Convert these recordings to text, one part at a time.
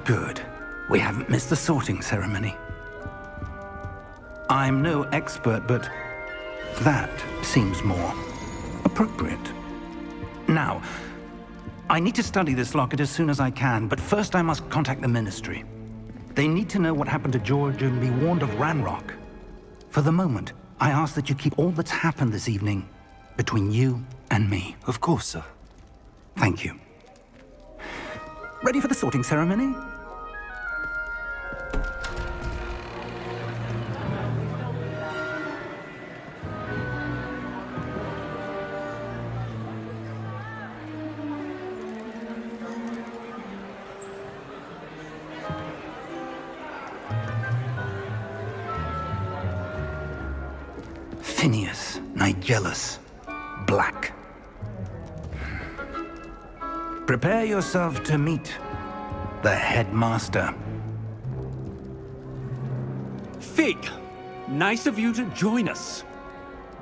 Good. We haven't missed the sorting ceremony. I'm no expert, but that seems more appropriate. Now, I need to study this locket as soon as I can, but first I must contact the Ministry. They need to know what happened to George and be warned of Ranrock. For the moment, I ask that you keep all that's happened this evening between you and me. Of course, sir. Thank you. Ready for the sorting ceremony? Phineas, Nigellus, Black. Prepare yourself to meet the headmaster. Fig, nice of you to join us.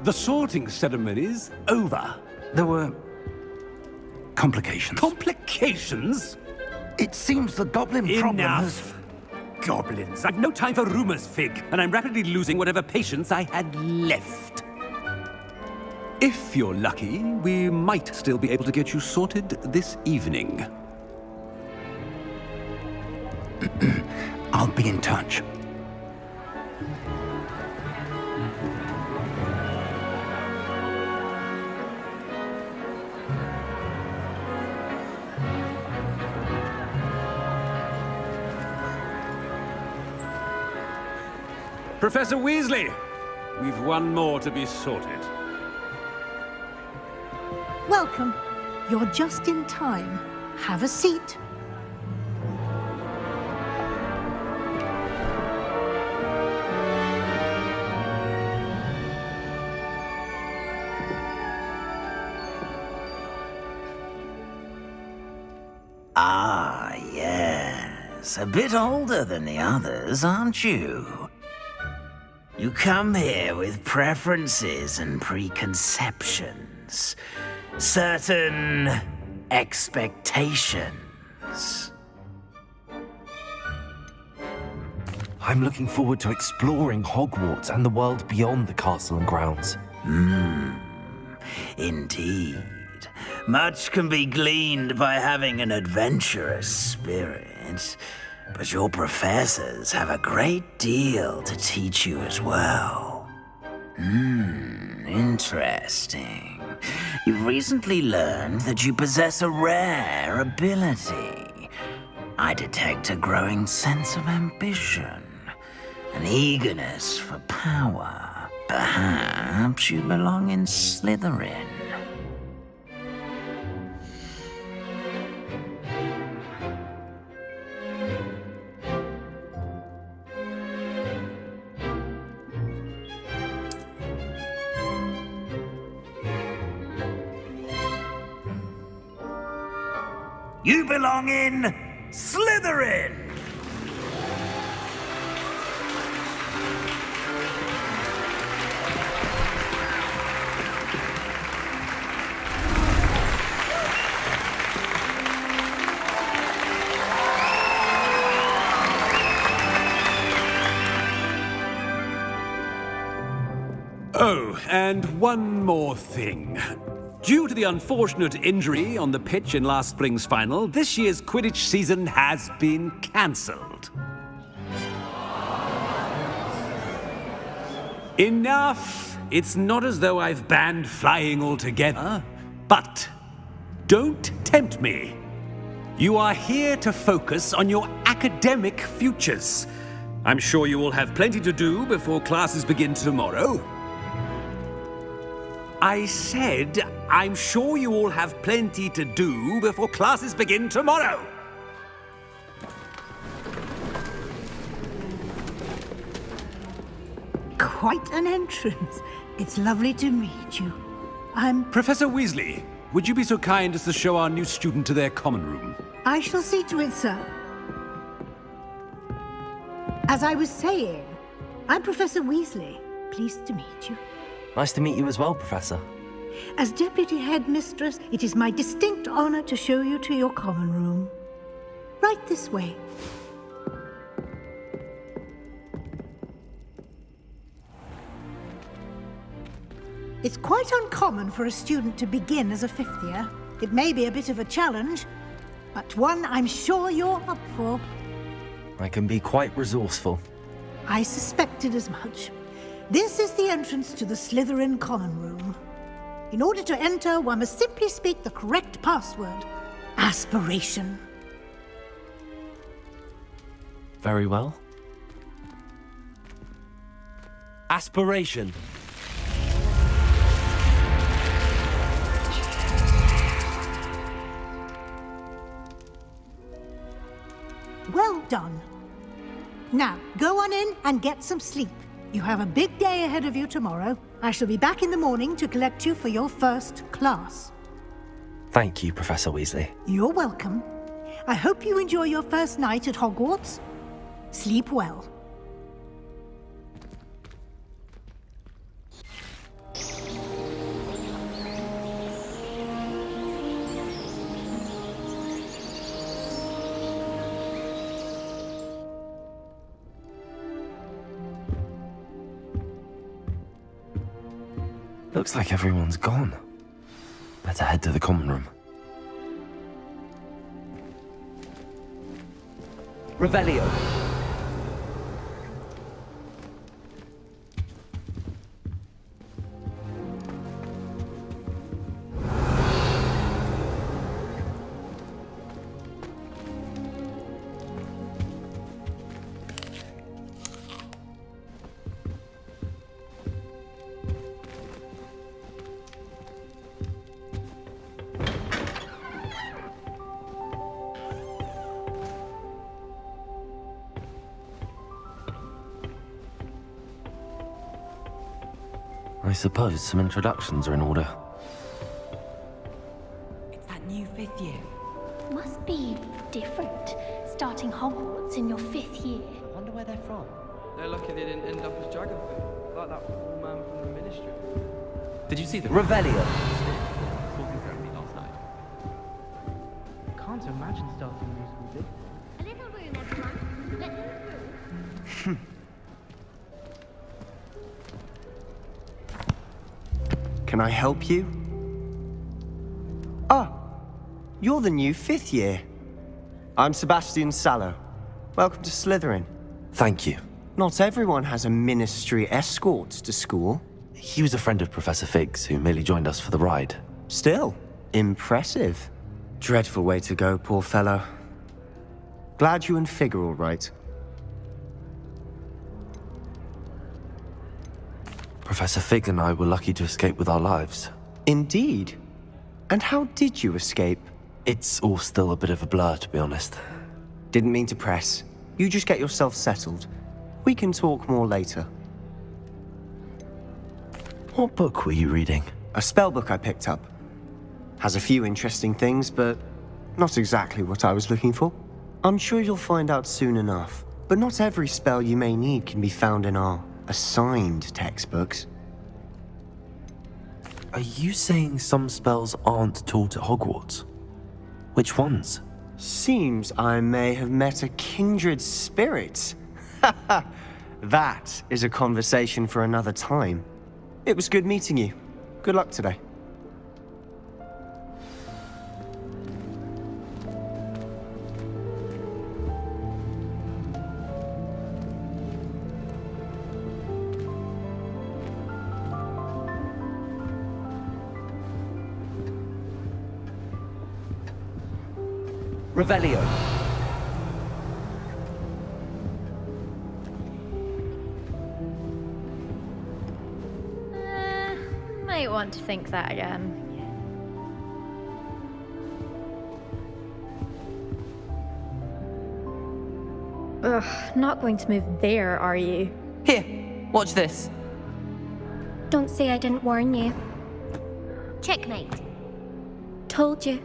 The sorting ceremony's over. There were complications. Complications? It seems the goblin problem has... Enough! Goblins. I've no time for rumors, Fig, and I'm rapidly losing whatever patience I had left. If you're lucky, we might still be able to get you sorted this evening. I'll be in touch. Professor Weasley, we've one more to be sorted. Welcome. You're just in time. Have a seat. Ah, yes. A bit older than the others, aren't you? You come here with preferences and preconceptions. Certain expectations. I'm looking forward to exploring Hogwarts and the world beyond the castle and grounds. Indeed. Much can be gleaned by having an adventurous spirit, but your professors have a great deal to teach you as well. Interesting. You've recently learned that you possess a rare ability. I detect a growing sense of ambition, an eagerness for power. Perhaps you belong in Slytherin. You belong in Slytherin! Oh, and one more thing. Due to the unfortunate injury on the pitch in last spring's final, this year's Quidditch season has been cancelled. Enough! It's not as though I've banned flying altogether, but don't tempt me. You are here to focus on your academic futures. I'm sure you will have plenty to do before classes begin tomorrow. I said, I'm sure you all have plenty to do before classes begin tomorrow. Quite an entrance. It's lovely to meet you. Professor Weasley, would you be so kind as to show our new student to their common room? I shall see to it, sir. As I was saying, I'm Professor Weasley. Pleased to meet you. Nice to meet you as well, Professor. As Deputy Headmistress, it is my distinct honor to show you to your common room. Right this way. It's quite uncommon for a student to begin as a fifth year. It may be a bit of a challenge, but one I'm sure you're up for. I can be quite resourceful. I suspected as much. This is the entrance to the Slytherin Common Room. In order to enter, one must simply speak the correct password. Aspiration. Very well. Aspiration. Well done. Now, go on in and get some sleep. You have a big day ahead of you tomorrow. I shall be back in the morning to collect you for your first class. Thank you, Professor Weasley. You're welcome. I hope you enjoy your first night at Hogwarts. Sleep well. Looks like everyone's gone. Better head to the common room. Revelio. I suppose some introductions are in order. It's that new fifth year. Must be different, starting Hogwarts in your fifth year. I wonder where they're from. They're lucky they didn't end up as Dragonfly, like that old man from the Ministry. Did you see them? Revelio. Talking to me last night. Can't imagine starting a musical this. A little room, everyone. Let them through. Can I help you? Ah, you're the new fifth year. I'm Sebastian Sallow. Welcome to Slytherin. Thank you. Not everyone has a ministry escort to school. He was a friend of Professor Fig's who merely joined us for the ride. Still, impressive. Dreadful way to go, poor fellow. Glad you and Fig are all right. Professor Fig and I were lucky to escape with our lives. Indeed. And how did you escape? It's all still a bit of a blur, to be honest. Didn't mean to press. You just get yourself settled. We can talk more later. What book were you reading? A spell book I picked up. Has a few interesting things, but not exactly what I was looking for. I'm sure you'll find out soon enough. But not every spell you may need can be found in our assigned textbooks. Are you saying some spells aren't taught at Hogwarts? Which ones? Seems I may have met a kindred spirit. That is a conversation for another time. It was good meeting you. Good luck today. Revelio. Might want to think that again. Ugh, not going to move there, are you? Here, watch this. Don't say I didn't warn you. Checkmate. Told you.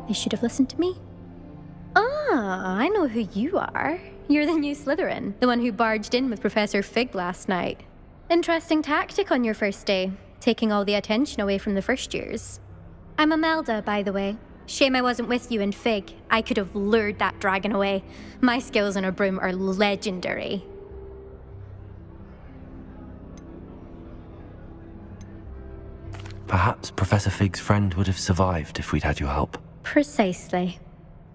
They should have listened to me. Ah, I know who you are. You're the new Slytherin, the one who barged in with Professor Fig last night. Interesting tactic on your first day, taking all the attention away from the first years. I'm Imelda, by the way. Shame I wasn't with you in Fig. I could have lured that dragon away. My skills on a broom are legendary. Perhaps Professor Fig's friend would have survived if we'd had your help. Precisely.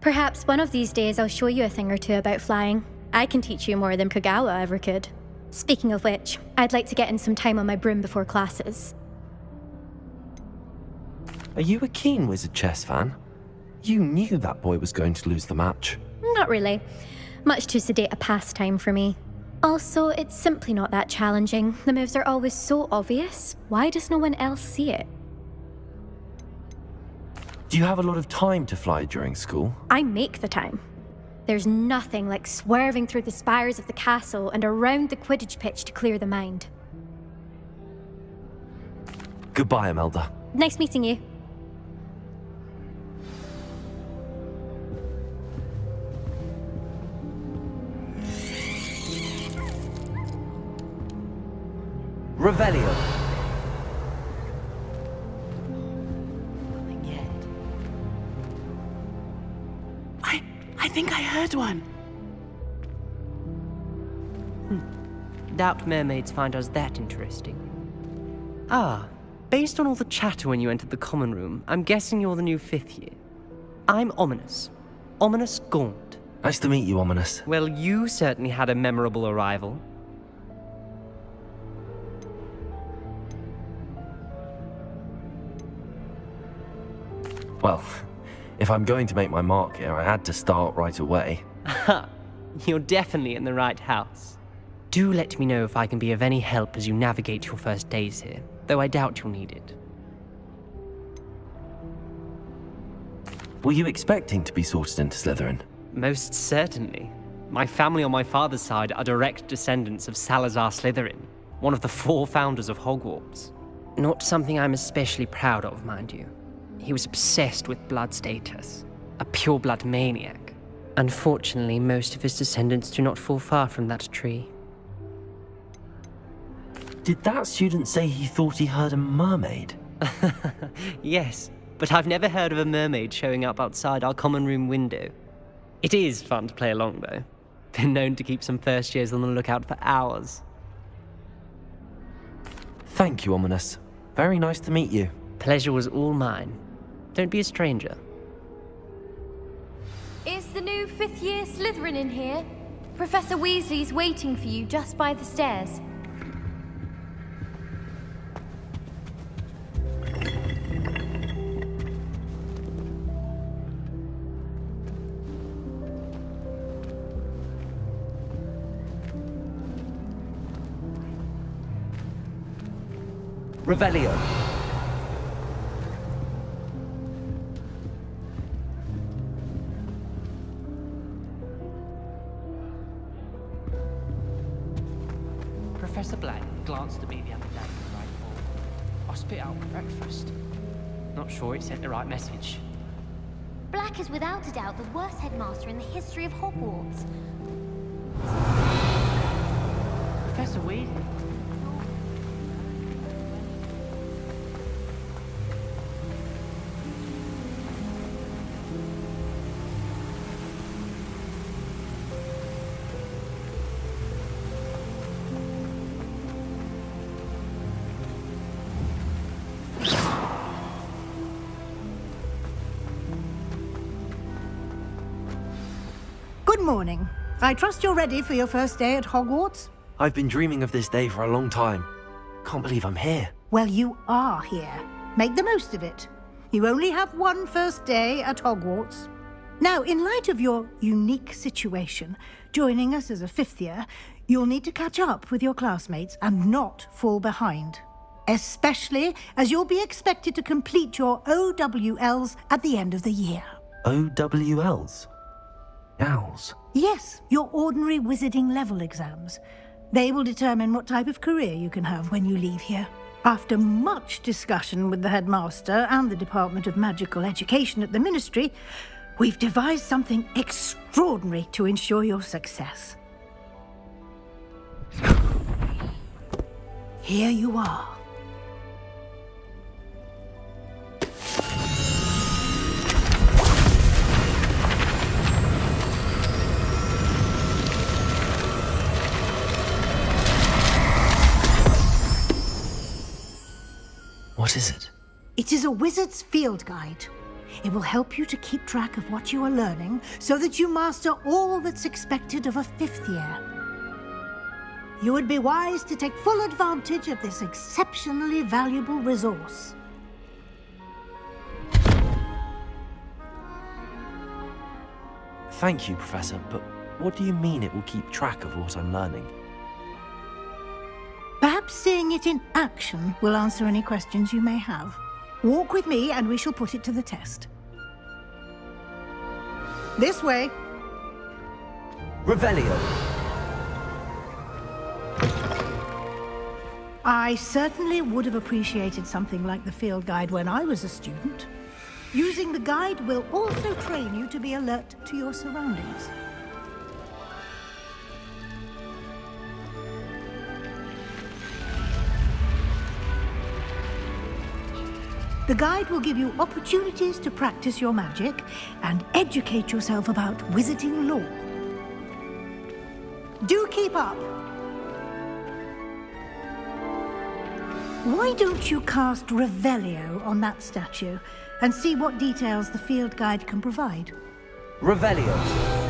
Perhaps one of these days I'll show you a thing or two about flying. I can teach you more than Kagawa ever could. Speaking of which, I'd like to get in some time on my broom before classes. Are you a keen Wizard chess fan? You knew that boy was going to lose the match. Not really. Much too sedate a pastime for me. Also, it's simply not that challenging. The moves are always so obvious. Why does no one else see it? Do you have a lot of time to fly during school? I make the time. There's nothing like swerving through the spires of the castle and around the Quidditch pitch to clear the mind. Goodbye, Imelda. Nice meeting you. Revelio. Nothing yet. I think I heard one. Doubt mermaids find us that interesting. Ah, based on all the chatter when you entered the common room, I'm guessing you're the new 5th year. I'm Ominous. Ominous Gaunt. Nice to meet you, Ominous. Well, you certainly had a memorable arrival. Well, if I'm going to make my mark here, I had to start right away. Ha! You're definitely in the right house. Do let me know if I can be of any help as you navigate your first days here, though I doubt you'll need it. Were you expecting to be sorted into Slytherin? Most certainly. My family on my father's side are direct descendants of Salazar Slytherin, one of the 4 founders of Hogwarts. Not something I'm especially proud of, mind you. He was obsessed with blood status, a pure-blood maniac. Unfortunately, most of his descendants do not fall far from that tree. Did that student say he thought he heard a mermaid? Yes, but I've never heard of a mermaid showing up outside our common room window. It is fun to play along, though. Been known to keep some first years on the lookout for hours. Thank you, Ominous. Very nice to meet you. Pleasure was all mine. Don't be a stranger. Is the new 5th year Slytherin in here? Professor Weasley's waiting for you just by the stairs. Revelio. Professor Black glanced at me the other day when I thought, I spit out breakfast. Not sure it sent the right message. Black is without a doubt the worst headmaster in the history of Hogwarts. Professor Weasley? Good morning. I trust you're ready for your first day at Hogwarts? I've been dreaming of this day for a long time. Can't believe I'm here. Well, you are here. Make the most of it. You only have one first day at Hogwarts. Now, in light of your unique situation, joining us as a 5th year, you'll need to catch up with your classmates and not fall behind. Especially as you'll be expected to complete your OWLs at the end of the year. OWLs? Owls? Yes, your ordinary wizarding level exams. They will determine what type of career you can have when you leave here. After much discussion with the headmaster and the Department of Magical Education at the Ministry, we've devised something extraordinary to ensure your success. Here you are. What is it? It is a wizard's field guide. It will help you to keep track of what you are learning so that you master all that's expected of a 5th year. You would be wise to take full advantage of this exceptionally valuable resource. Thank you, Professor, but what do you mean it will keep track of what I'm learning? Perhaps seeing it in action will answer any questions you may have. Walk with me and we shall put it to the test. This way. Revelio! I certainly would have appreciated something like the field guide when I was a student. Using the guide will also train you to be alert to your surroundings. The guide will give you opportunities to practice your magic and educate yourself about wizarding lore. Do keep up! Why don't you cast Revelio on that statue and see what details the field guide can provide? Revelio!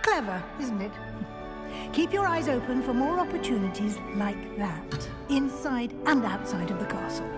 Clever, isn't it? Keep your eyes open for more opportunities like that, inside and outside of the castle.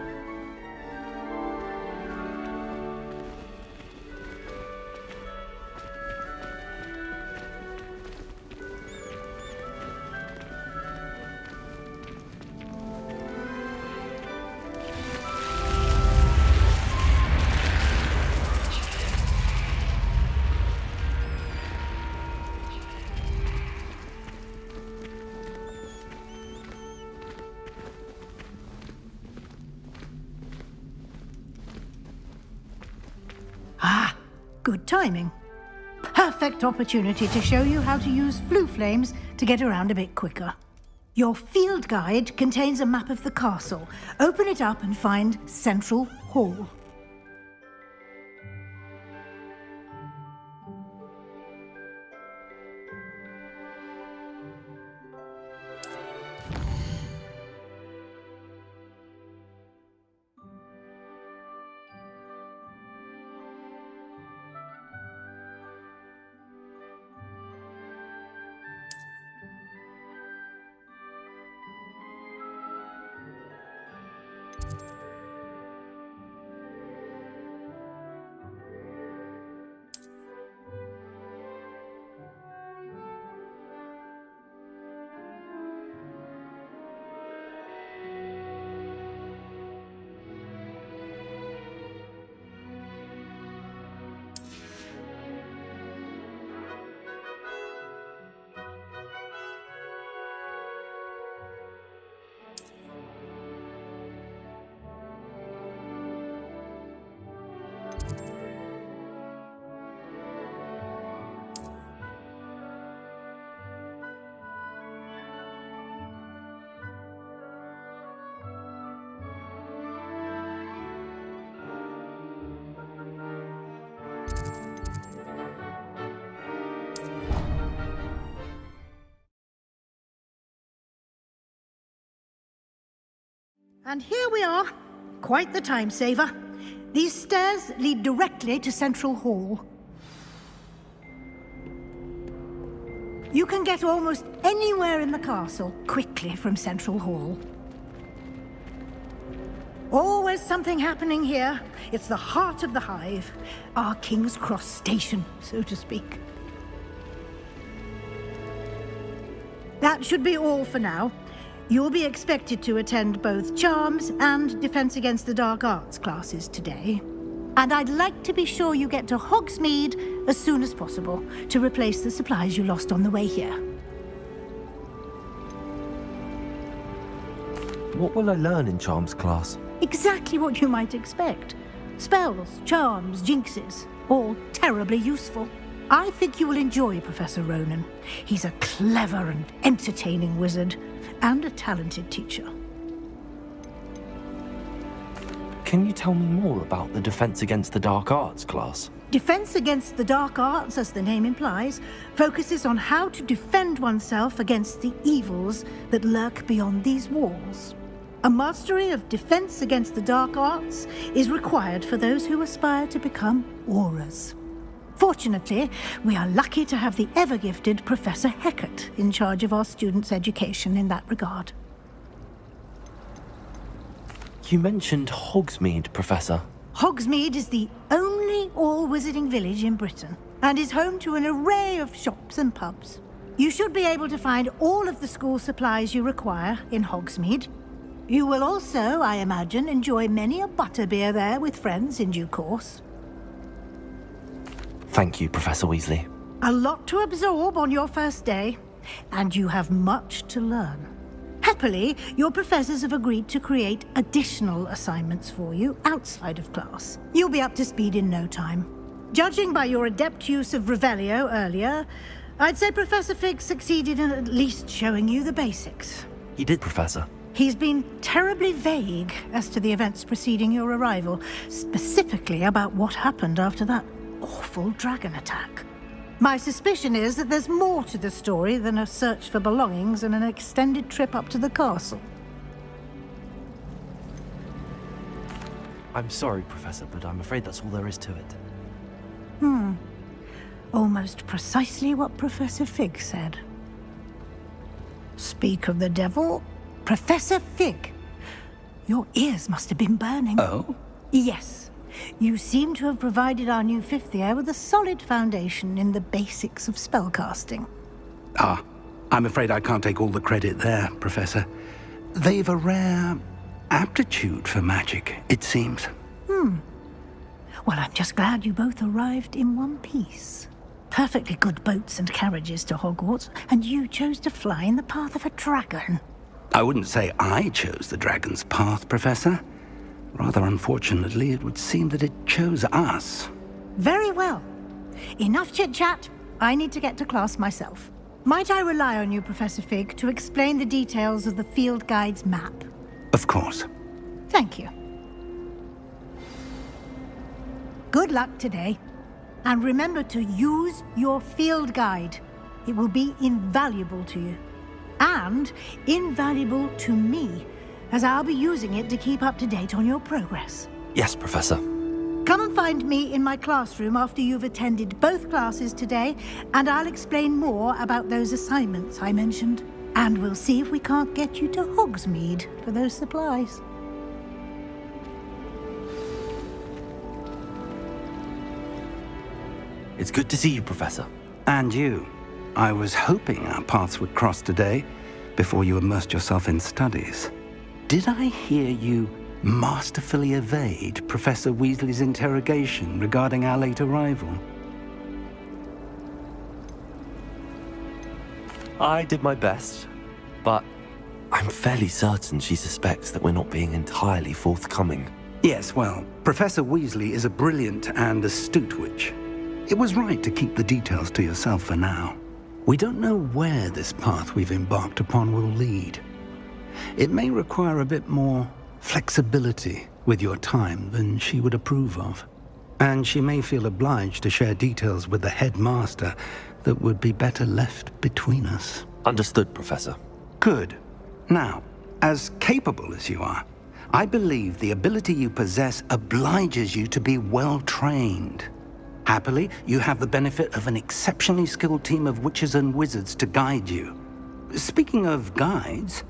Good timing. Perfect opportunity to show you how to use flue flames to get around a bit quicker. Your field guide contains a map of the castle. Open it up and find Central Hall. And here we are. Quite the time saver. These stairs lead directly to Central Hall. You can get almost anywhere in the castle quickly from Central Hall. Always something happening here. It's the heart of the hive. Our King's Cross station, so to speak. That should be all for now. You'll be expected to attend both Charms and Defense Against the Dark Arts classes today. And I'd like to be sure you get to Hogsmeade as soon as possible to replace the supplies you lost on the way here. What will I learn in Charms class? Exactly what you might expect. Spells, charms, jinxes, all terribly useful. I think you will enjoy Professor Ronan. He's a clever and entertaining wizard, and a talented teacher. Can you tell me more about the Defense Against the Dark Arts class? Defense Against the Dark Arts, as the name implies, focuses on how to defend oneself against the evils that lurk beyond these walls. A mastery of Defense Against the Dark Arts is required for those who aspire to become Aurors. Fortunately, we are lucky to have the ever-gifted Professor Hecat in charge of our students' education in that regard. You mentioned Hogsmeade, Professor. Hogsmeade is the only all-wizarding village in Britain, and is home to an array of shops and pubs. You should be able to find all of the school supplies you require in Hogsmeade. You will also, I imagine, enjoy many a butterbeer there with friends in due course. Thank you, Professor Weasley. A lot to absorb on your first day, and you have much to learn. Happily, your professors have agreed to create additional assignments for you outside of class. You'll be up to speed in no time. Judging by your adept use of Revelio earlier, I'd say Professor Fig succeeded in at least showing you the basics. He did, Professor. He's been terribly vague as to the events preceding your arrival, specifically about what happened after that awful dragon attack. My suspicion is that there's more to the story than a search for belongings and an extended trip up to the castle. I'm sorry, Professor, but I'm afraid that's all there is to it. Almost precisely what Professor Fig said. Speak of the devil, Professor Fig. Your ears must have been burning. Oh? Yes. You seem to have provided our new fifth year with a solid foundation in the basics of spellcasting. Ah, I'm afraid I can't take all the credit there, Professor. They've a rare aptitude for magic, it seems. Well, I'm just glad you both arrived in one piece. Perfectly good boats and carriages to Hogwarts, and you chose to fly in the path of a dragon. I wouldn't say I chose the dragon's path, Professor. Rather unfortunately, it would seem that it chose us. Very well. Enough chit-chat. I need to get to class myself. Might I rely on you, Professor Fig, to explain the details of the field guide's map? Of course. Thank you. Good luck today. And remember to use your field guide. It will be invaluable to you. And invaluable to me, as I'll be using it to keep up to date on your progress. Yes, Professor. Come and find me in my classroom after you've attended both classes today, and I'll explain more about those assignments I mentioned. And we'll see if we can't get you to Hogsmeade for those supplies. It's good to see you, Professor. And you. I was hoping our paths would cross today, before you immersed yourself in studies. Did I hear you masterfully evade Professor Weasley's interrogation regarding our late arrival? I did my best, but I'm fairly certain she suspects that we're not being entirely forthcoming. Yes, well, Professor Weasley is a brilliant and astute witch. It was right to keep the details to yourself for now. We don't know where this path we've embarked upon will lead. It may require a bit more flexibility with your time than she would approve of. And she may feel obliged to share details with the headmaster that would be better left between us. Understood, Professor. Good. Now, as capable as you are, I believe the ability you possess obliges you to be well trained. Happily, you have the benefit of an exceptionally skilled team of witches and wizards to guide you. Speaking of guides,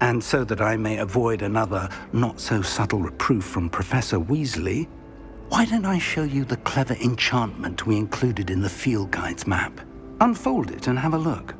and so that I may avoid another not-so-subtle reproof from Professor Weasley, why don't I show you the clever enchantment we included in the field guide's map? Unfold it and have a look.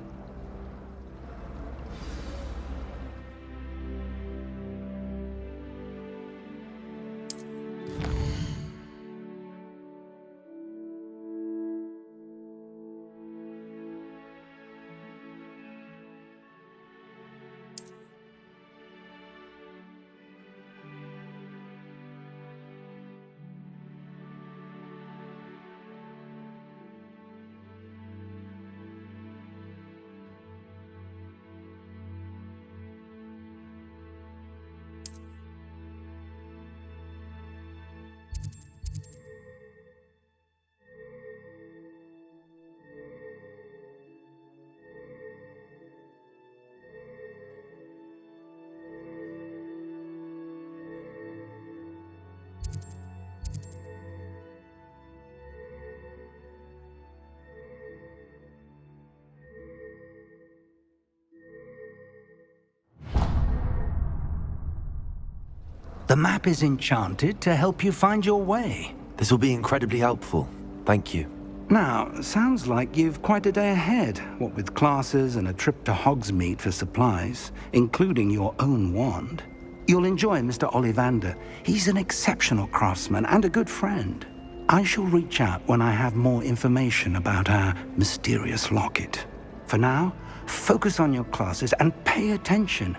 The map is enchanted to help you find your way. This will be incredibly helpful. Thank you. Now, sounds like you've quite a day ahead, what with classes and a trip to Hogsmeade for supplies, including your own wand. You'll enjoy Mr. Ollivander. He's an exceptional craftsman and a good friend. I shall reach out when I have more information about our mysterious locket. For now, focus on your classes and pay attention.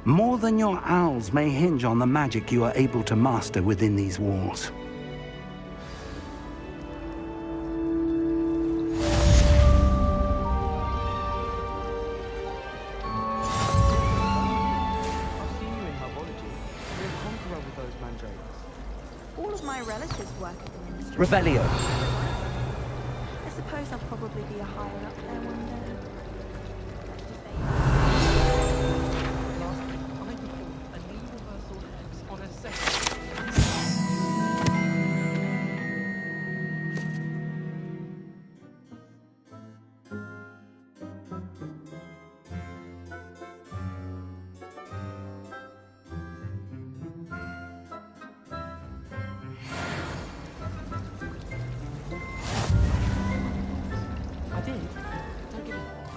More than your owls may hinge on the magic you are able to master within these walls. All of my relatives work at the ministry. Revelio. I suppose I'll probably be a higher up there one day. I did. Don't give it.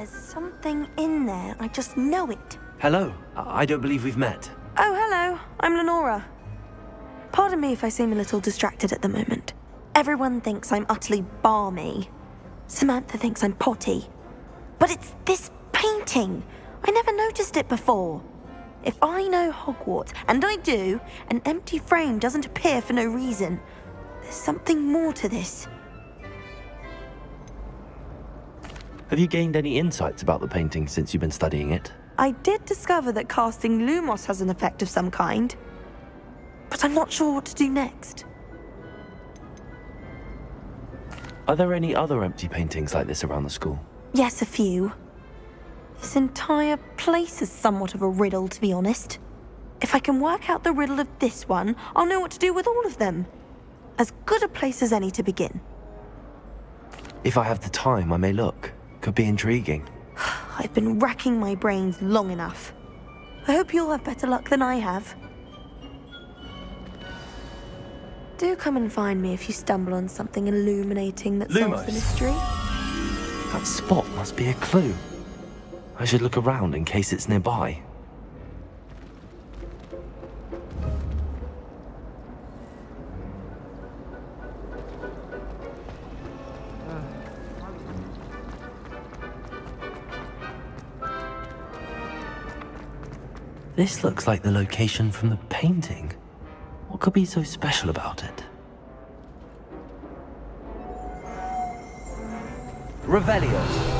There's something in there. I just know it. Hello. I don't believe we've met. Oh, hello. I'm Lenora. Pardon me if I seem a little distracted at the moment. Everyone thinks I'm utterly balmy. Samantha thinks I'm potty. But it's this painting. I never noticed it before. If I know Hogwarts, and I do, an empty frame doesn't appear for no reason. There's something more to this. Have you gained any insights about the painting since you've been studying it? I did discover that casting Lumos has an effect of some kind. But I'm not sure what to do next. Are there any other empty paintings like this around the school? Yes, a few. This entire place is somewhat of a riddle, to be honest. If I can work out the riddle of this one, I'll know what to do with all of them. As good a place as any to begin. If I have the time, I may look. Could be intriguing. I've been racking my brains long enough. I hope you'll have better luck than I have. Do come and find me if you stumble on something illuminating that solves the mystery. That spot must be a clue. I should look around in case it's nearby. This looks like the location from the painting. What could be so special about it? Revelio.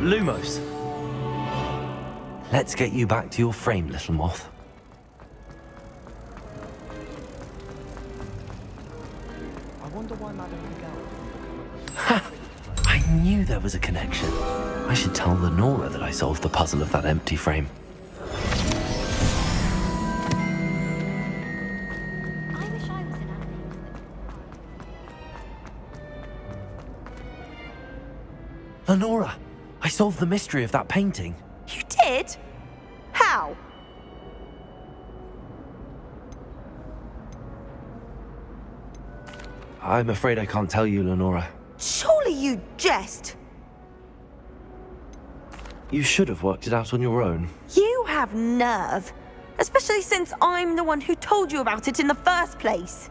Lumos. Let's get you back to your frame, little moth. I wonder why Madame Hogwarts. Ha! I knew there was a connection. I should tell Lenora that I solved the puzzle of that empty frame. I wish I was an animator. Lenora, I solved the mystery of that painting. You did? How? I'm afraid I can't tell you, Lenora. Surely you jest. You should have worked it out on your own. You have nerve. Especially since I'm the one who told you about it in the first place.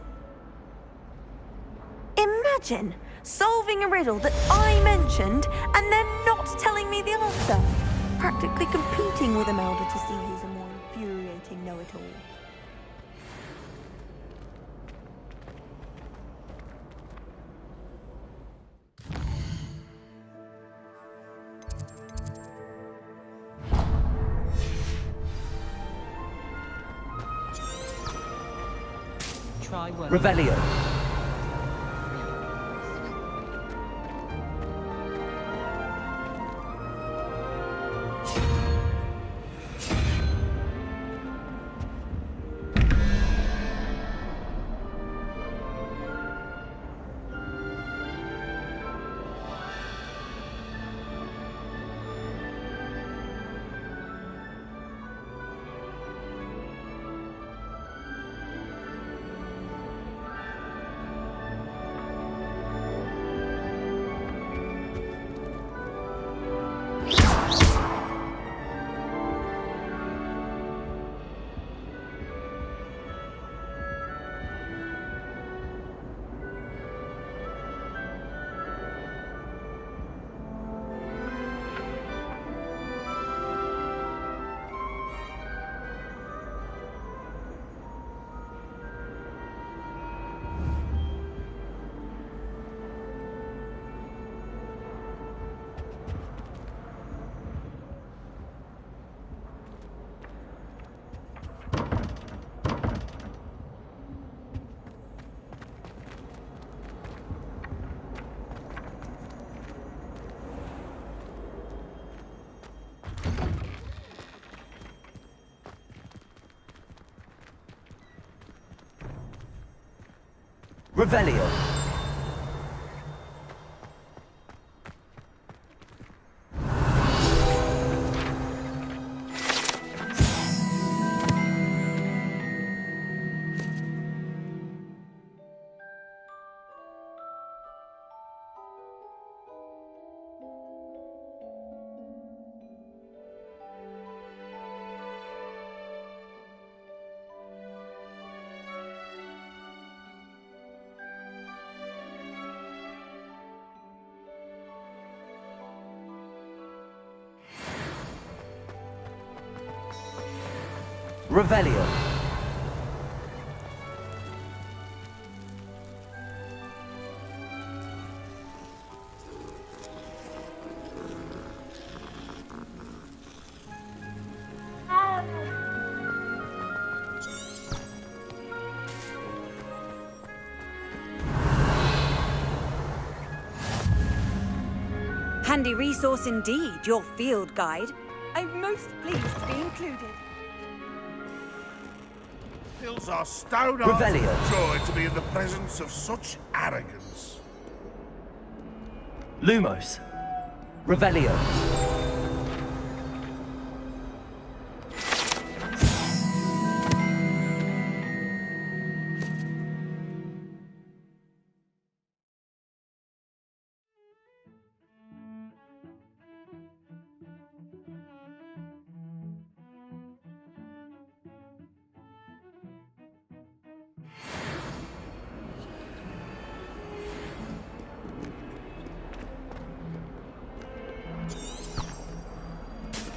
Imagine solving a riddle that I mentioned and then not telling me the answer. Practically competing with Imelda to see who's a more infuriating know-it-all. Try work. Revelio. Revelio. Revelio. Handy resource indeed, your field guide. I'm most pleased to be included. Fills our stout hearts with joy to be in the presence of such arrogance. Lumos. Revelio.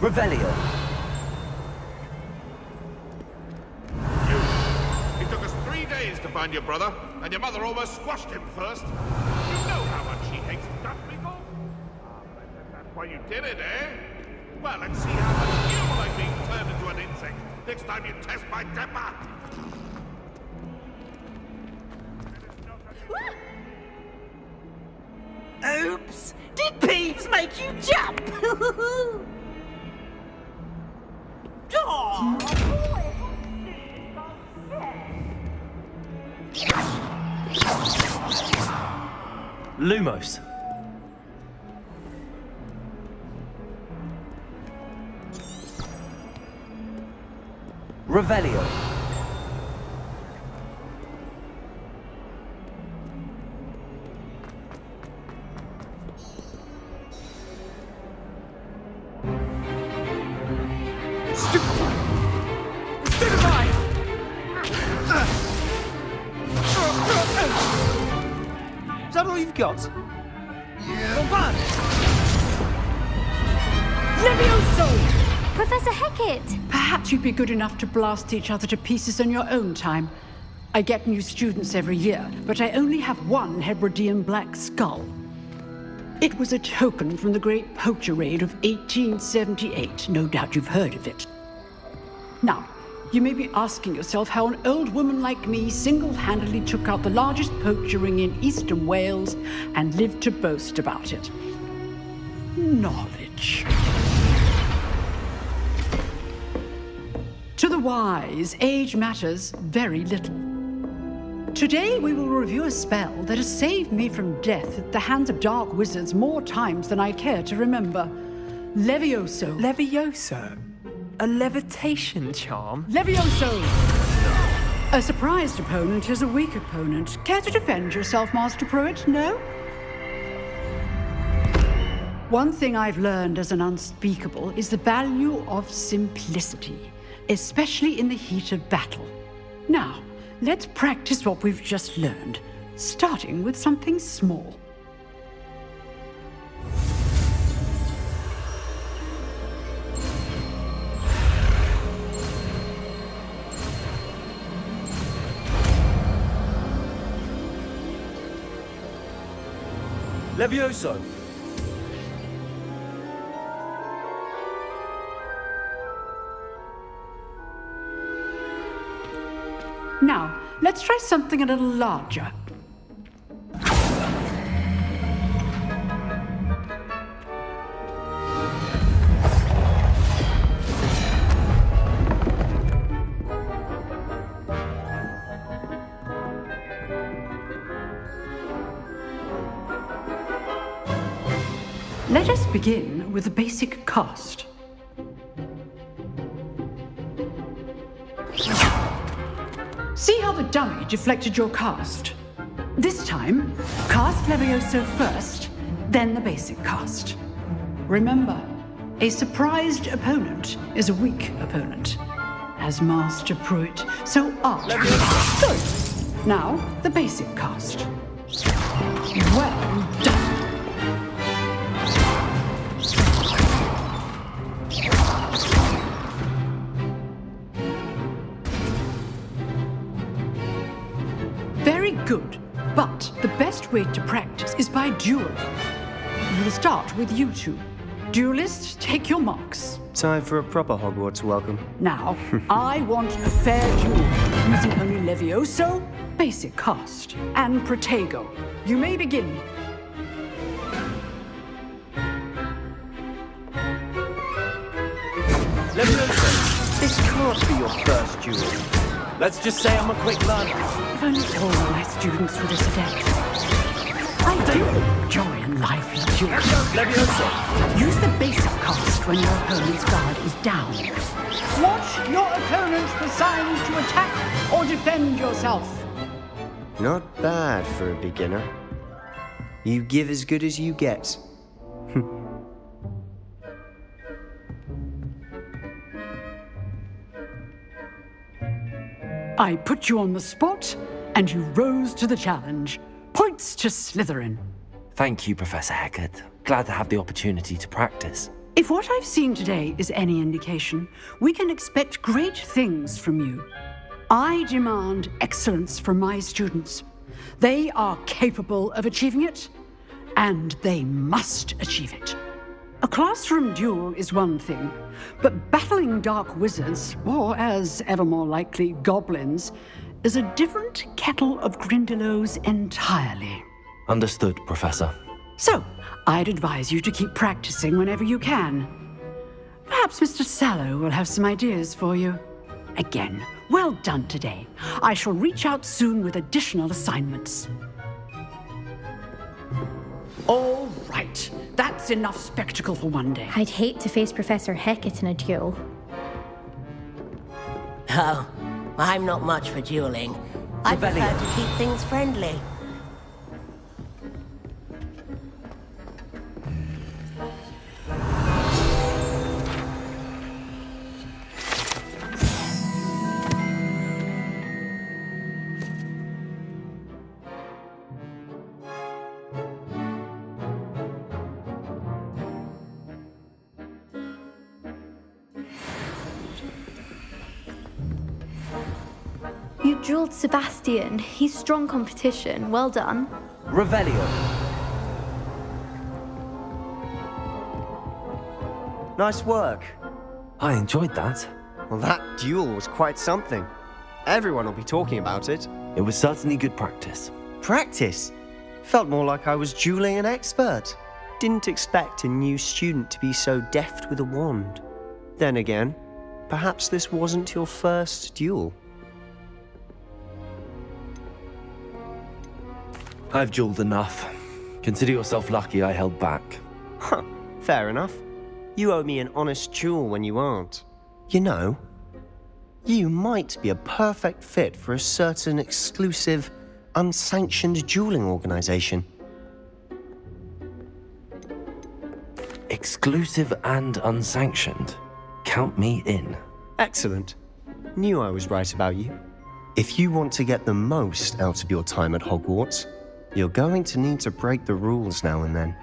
Revelio. It took us 3 days to find your brother, and your mother almost squashed him first. You know how much she hates dust people. That's why you did it, eh? Well, let's see how much you like being turned into an insect next time you test my temper. Oops! Did Peeves make you jump? Lumos. Revelio. Is that all you've got? Yeah. Levioso! Professor Hecat! Perhaps you'd be good enough to blast each other to pieces in your own time. I get new students every year, but I only have one Hebridean black skull. It was a token from the Great Poacher Raid of 1878. No doubt you've heard of it. Now, you may be asking yourself how an old woman like me single-handedly took out the largest poacher ring in eastern Wales and lived to boast about it. Knowledge. To the wise, age matters very little. Today we will review a spell that has saved me from death at the hands of dark wizards more times than I care to remember. Levioso. Levioso? A levitation charm? Levioso! A surprised opponent is a weak opponent. Care to defend yourself, Master Pruitt? No? One thing I've learned as an unspeakable is the value of simplicity, especially in the heat of battle. Now, let's practice what we've just learned, starting with something small. Levioso. Now, let's try something a little larger. Let us begin with the basic cast. See how the dummy deflected your cast? This time, cast Levioso first, then the basic cast. Remember, a surprised opponent is a weak opponent, as Master Pruitt so artfully. Good. Now, the basic cast. Well done. Very good, but the best way to practice is by dueling. We'll start with you two. Duelists, take your marks. Time for a proper Hogwarts welcome. Now, I want a fair duel, using only Levioso, basic cast, and Protego. You may begin. Levioso, this can't be your first duel. Let's just say I'm a quick learner. If only all my students were this adept. I do joy in life in duels. Levioso. Use the basic cast when your opponent's guard is down. Watch your opponent for signs to attack or defend yourself. Not bad for a beginner. You give as good as you get. I put you on the spot, and you rose to the challenge. Points to Slytherin. Thank you, Professor Hecat. Glad to have the opportunity to practice. If what I've seen today is any indication, we can expect great things from you. I demand excellence from my students. They are capable of achieving it, and they must achieve it. A classroom duel is one thing, but battling dark wizards, or as ever more likely, goblins, is a different kettle of Grindylows entirely. Understood, Professor. So, I'd advise you to keep practicing whenever you can. Perhaps Mr. Sallow will have some ideas for you. Again, well done today. I shall reach out soon with additional assignments. All right. That's enough spectacle for one day. I'd hate to face Professor Hecat in a duel. Oh, I'm not much for dueling. I prefer to keep things friendly. You dueled Sebastian. He's strong competition. Well done. Revelio. Nice work. I enjoyed that. Well, that duel was quite something. Everyone will be talking about it. It was certainly good practice. Practice? Felt more like I was dueling an expert. Didn't expect a new student to be so deft with a wand. Then again, perhaps this wasn't your first duel. I've dueled enough. Consider yourself lucky I held back. Huh, fair enough. You owe me an honest duel when you aren't. You know, you might be a perfect fit for a certain exclusive, unsanctioned dueling organization. Exclusive and unsanctioned? Count me in. Excellent. Knew I was right about you. If you want to get the most out of your time at Hogwarts, you're going to need to break the rules now and then.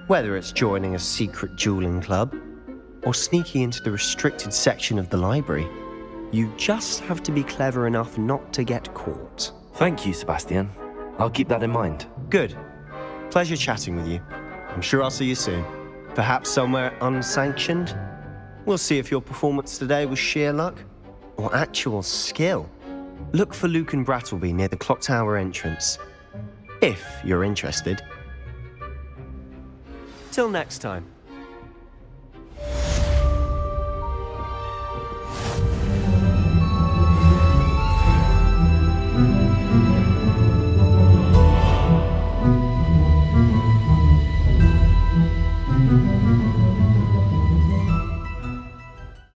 Whether it's joining a secret dueling club, or sneaking into the restricted section of the library, you just have to be clever enough not to get caught. Thank you, Sebastian. I'll keep that in mind. Good. Pleasure chatting with you. I'm sure I'll see you soon. Perhaps somewhere unsanctioned? We'll see if your performance today was sheer luck, or actual skill. Look for Luke and Brattleby near the clock tower entrance. If you're interested. Till next time.